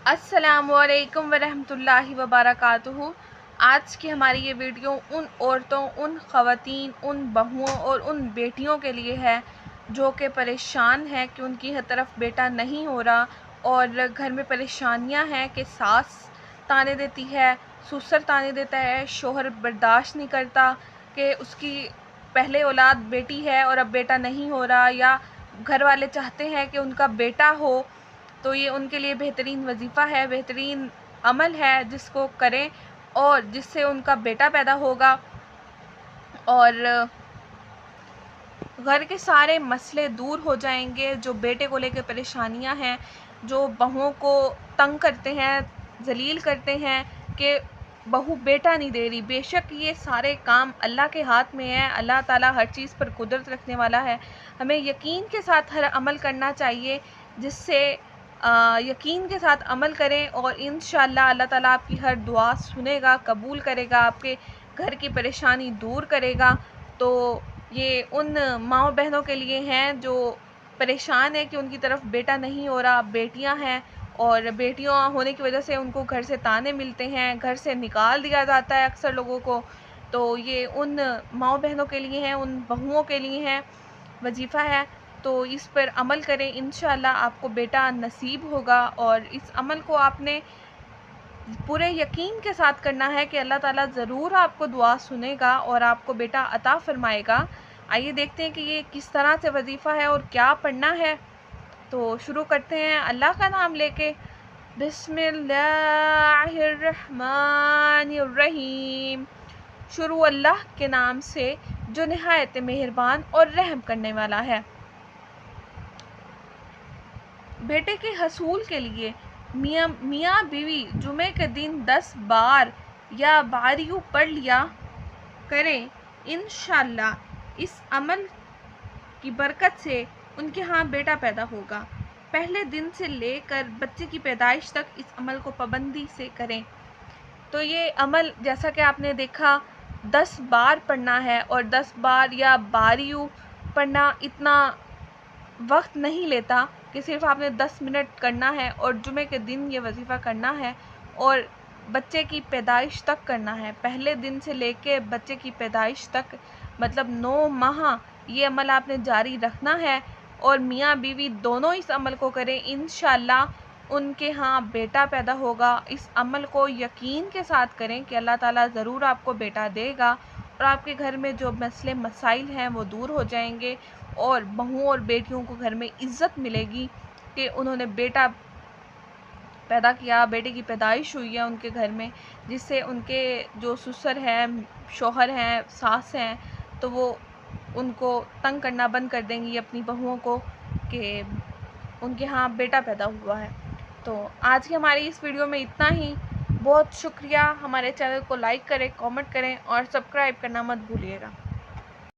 अस्सलामु अलैकुम वरहमतुल्लाहि वबरकातुहू। आज की हमारी ये वीडियो उन औरतों, उन ख़वातीन, उन बहुओं और उन बेटियों के लिए है जो कि परेशान हैं कि उनकी हर तरफ बेटा नहीं हो रहा और घर में परेशानियां हैं कि सास ताने देती है, ससुर ताने देता है, शोहर बर्दाश्त नहीं करता कि उसकी पहले औलाद बेटी है और अब बेटा नहीं हो रहा, या घर वाले चाहते हैं कि उनका बेटा हो। तो ये उनके लिए बेहतरीन वजीफ़ा है, बेहतरीन अमल है जिसको करें और जिससे उनका बेटा पैदा होगा और घर के सारे मसले दूर हो जाएंगे। जो बेटे को लेकर परेशानियां हैं, जो बहुओं को तंग करते हैं, जलील करते हैं कि बहू बेटा नहीं दे रही, बेशक ये सारे काम अल्लाह के हाथ में है। अल्लाह ताला हर चीज़ पर कुदरत रखने वाला है। हमें यकीन के साथ हर अमल करना चाहिए, जिससे यकीन के साथ अमल करें और इंशाअल्लाह अल्लाह ताला आपकी हर दुआ सुनेगा, कबूल करेगा, आपके घर की परेशानी दूर करेगा। तो ये उन माँओं बहनों के लिए हैं जो परेशान है कि उनकी तरफ बेटा नहीं हो रहा, बेटियां हैं और बेटियां होने की वजह से उनको घर से ताने मिलते हैं, घर से निकाल दिया जाता है अक्सर लोगों को। तो ये उन माँओं बहनों के लिए हैं, उन बहुओं के लिए हैं, वजीफ़ा है। तो इस पर अमल करें, इंशाअल्लाह आपको बेटा नसीब होगा। और इस अमल को आपने पूरे यकीन के साथ करना है कि अल्लाह ताला ज़रूर आपको दुआ सुनेगा और आपको बेटा अता फरमाएगा। आइए देखते हैं कि ये किस तरह से वजीफ़ा है और क्या पढ़ना है। तो शुरू करते हैं अल्लाह का नाम लेके। बिस्मिल्लाहिर्रहमानिर्रहीम। शुरू अल्लाह के नाम से जो निहायत मेहरबान और रहम करने वाला है। बेटे के हसूल के लिए मियाँ बीवी जुमे के दिन 10 बार या बारियों पढ़ लिया करें। इंशाअल्लाह इस अमल की बरकत से उनके यहाँ बेटा पैदा होगा। पहले दिन से लेकर बच्चे की पैदाइश तक इस अमल को पाबंदी से करें। तो ये अमल जैसा कि आपने देखा 10 बार पढ़ना है, और 10 बार या बारियों पढ़ना इतना वक्त नहीं लेता कि सिर्फ आपने 10 मिनट करना है और जुमे के दिन ये वजीफ़ा करना है और बच्चे की पैदाइश तक करना है। पहले दिन से लेके बच्चे की पैदाइश तक, मतलब 9 माह ये अमल आपने जारी रखना है और मियाँ बीवी दोनों इस अमल को करें। इंशाअल्लाह उनके यहाँ बेटा पैदा होगा। इस अमल को यकीन के साथ करें कि अल्लाह ताला ज़रूर आपको बेटा देगा और आपके घर में जो मसले मसाइल हैं वो दूर हो जाएंगे और बहुओं और बेटियों को घर में इज़्ज़त मिलेगी कि उन्होंने बेटा पैदा किया, बेटे की पैदाइश हुई है उनके घर में, जिससे उनके जो ससुर हैं, शौहर हैं, सास हैं, तो वो उनको तंग करना बंद कर देंगी अपनी बहुओं को कि उनके यहाँ बेटा पैदा हुआ है। तो आज की हमारी इस वीडियो में इतना ही। बहुत शुक्रिया। हमारे चैनल को लाइक करें, कमेंट करें और सब्सक्राइब करना मत भूलिएगा।